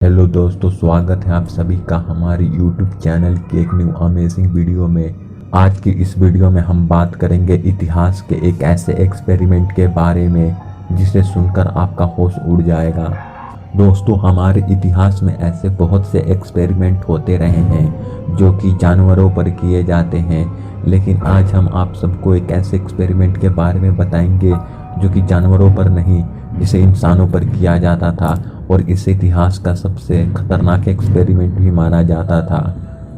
Hello दोस्तों, स्वागत है आप सभी का हमारी YouTube चैनल की एक न्यू अमेजिंग वीडियो में। आज की इस वीडियो में हम बात करेंगे इतिहास के एक ऐसे एक्सपेरिमेंट के बारे में जिसे सुनकर आपका होश उड़ जाएगा। दोस्तों, हमारे इतिहास में ऐसे बहुत से एक्सपेरिमेंट होते रहे हैं जो कि जानवरों पर किए जाते हैं, लेकिन आज हम आप सबको एक ऐसे एक्सपेरिमेंट के बारे में बताएंगे जो कि जानवरों पर नहीं, जिसे इंसानों पर किया जाता था और इस इतिहास का सबसे खतरनाक एक्सपेरिमेंट भी माना जाता था।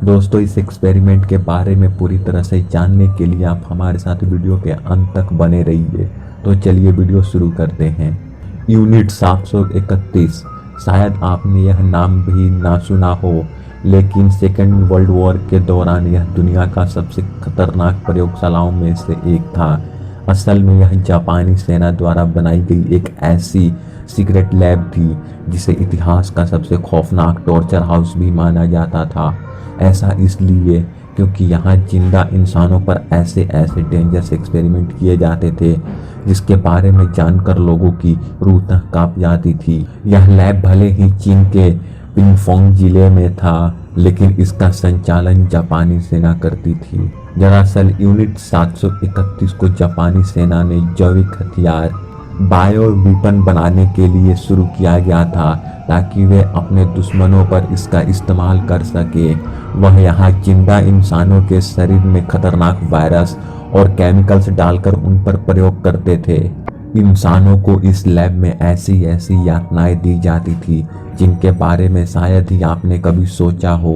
दोस्तों, इस एक्सपेरिमेंट के बारे में पूरी तरह से जानने के लिए आप हमारे साथ वीडियो के अंत तक बने रहिए। तो चलिए वीडियो शुरू करते हैं। यूनिट 731, शायद आपने यह नाम भी ना सुना हो, लेकिन सेकेंड वर्ल्ड वॉर के दौरान यह दुनिया का सबसे खतरनाक प्रयोगशालाओं में से एक था। असल में यह जापानी सेना द्वारा बनाई गई एक ऐसी सीक्रेट लैब थी जिसे इतिहास का सबसे खौफनाक टॉर्चर हाउस भी माना जाता था। ऐसा इसलिए क्योंकि यहाँ जिंदा इंसानों पर ऐसे ऐसे डेंजरस एक्सपेरिमेंट किए जाते थे जिसके बारे में जानकर लोगों की रूह तक कांप जाती थी। यह लैब भले ही चीन के पिंगफोंग जिले में था, लेकिन इसका संचालन जापानी सेना करती थी। दरअसल यूनिट 731 को जापानी सेना ने जैविक हथियार बायो वेपन बनाने के लिए शुरू किया गया था ताकि वे अपने दुश्मनों पर इसका इस्तेमाल कर सके। वह यहाँ जिंदा इंसानों के शरीर में खतरनाक वायरस और केमिकल्स डालकर उन पर प्रयोग करते थे। इंसानों को इस लैब में ऐसी ऐसी यातनाएं दी जाती थी जिनके बारे में शायद ही आपने कभी सोचा हो।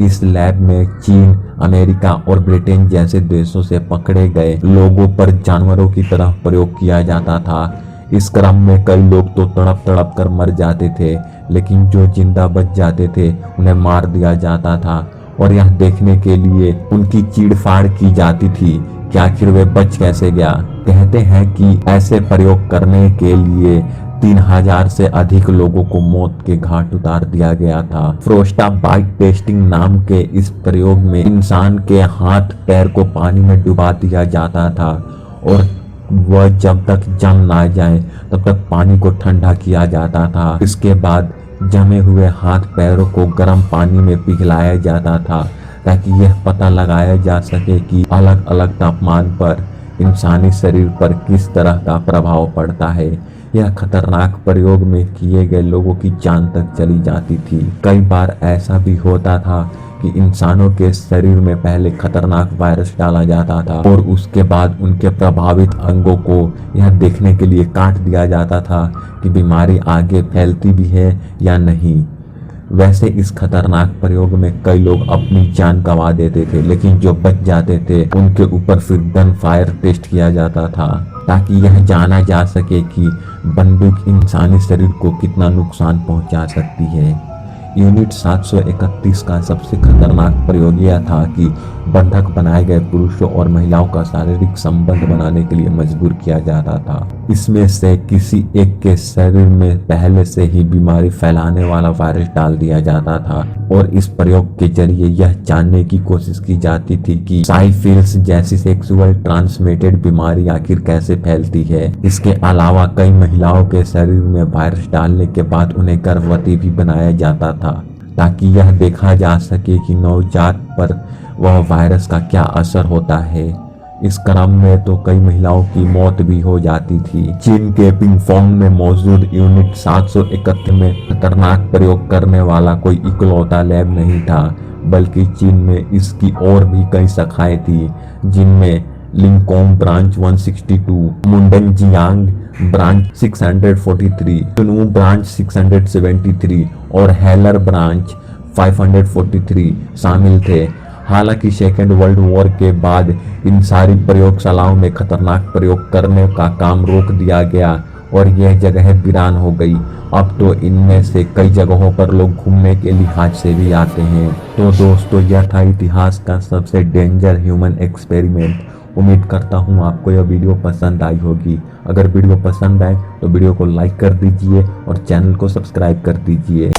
इस लैब में चीन, अमेरिका और ब्रिटेन जैसे देशों से पकड़े गए लोगों पर जानवरों की तरह प्रयोग किया जाता था। इस क्रम में कई लोग तो तड़प तड़प कर मर जाते थे, लेकिन जो जिंदा बच जाते थे उन्हें मार दिया जाता था और यह देखने के लिए उनकी चीड़फाड़ की जाती थी कि आखिर वे बच कैसे गया। कहते हैं कि ऐसे प्रयोग करने के लिए 3000 से अधिक लोगों को मौत के घाट उतार दिया गया था। फ्रोस्टा बाइट टेस्टिंग नाम के इस प्रयोग में इंसान के हाथ पैर को पानी में डुबा दिया जाता था और वह जब तक जम ना जाए तब तक पानी को ठंडा किया जाता था। इसके बाद जमे हुए हाथ पैरों को गर्म पानी में पिघलाया जाता था ताकि यह पता लगाया जा सके कि अलग अलग तापमान पर इंसानी शरीर पर किस तरह का प्रभाव पड़ता है। यह खतरनाक प्रयोग में किए गए लोगों की जान तक चली जाती थी। कई बार ऐसा भी होता था कि इंसानों के शरीर में पहले खतरनाक वायरस डाला जाता था और उसके बाद उनके प्रभावित अंगों को यह देखने के लिए काट दिया जाता था कि बीमारी आगे फैलती भी है या नहीं। वैसे इस खतरनाक प्रयोग में कई लोग अपनी जान गंवा देते थे, लेकिन जो बच जाते थे उनके ऊपर फिर गन फायर टेस्ट किया जाता था ताकि यह जाना जा सके कि बंदूक इंसानी शरीर को कितना नुकसान पहुंचा सकती है। यूनिट 731 का सबसे खतरनाक प्रयोग यह था कि बंधक बनाए गए पुरुषों और महिलाओं का शारीरिक संबंध बनाने के लिए मजबूर किया जाता था। इसमें से किसी एक के शरीर में पहले से ही बीमारी फैलाने वाला वायरस डाल दिया जाता था और इस प्रयोग के जरिए यह जानने की कोशिश की जाती थी कि साइफिलिस जैसी सेक्सुअल ट्रांसमिटेड बीमारी आखिर कैसे फैलती है। इसके अलावा कई महिलाओं के शरीर में वायरस डालने के बाद उन्हें गर्भवती भी बनाया जाता था ताकि यह देखा जा सके कि नवजात पर वह वायरस का क्या असर होता है। इस क्रम में तो कई महिलाओं की मौत भी हो जाती थी। चीन के पिंगफोंग में मौजूद यूनिट 731 में खतरनाक प्रयोग करने वाला कोई इकलौता लैब नहीं था, बल्कि चीन में इसकी और भी कई शाखाएं थी, जिनमें लिंकोंग ब्रांच 162, मुंडनजियांग ब्रांच 643, चुनू ब्रांच 673 और हेलर ब्रांच 543 शामिल थे। हालांकि सेकेंड वर्ल्ड वॉर के बाद इन सारी प्रयोगशालाओं में खतरनाक प्रयोग करने का काम रोक दिया गया और यह जगह वीरान हो गई। अब तो इनमें से कई जगहों पर लोग घूमने के लिहाज से भी आते हैं। तो दोस्तों, यह था इतिहास का सबसे डेंजर ह्यूमन एक्सपेरिमेंट। उम्मीद करता हूँ आपको यह वीडियो पसंद आई होगी। अगर वीडियो पसंद आए तो वीडियो को लाइक कर दीजिए और चैनल को सब्सक्राइब कर दीजिए।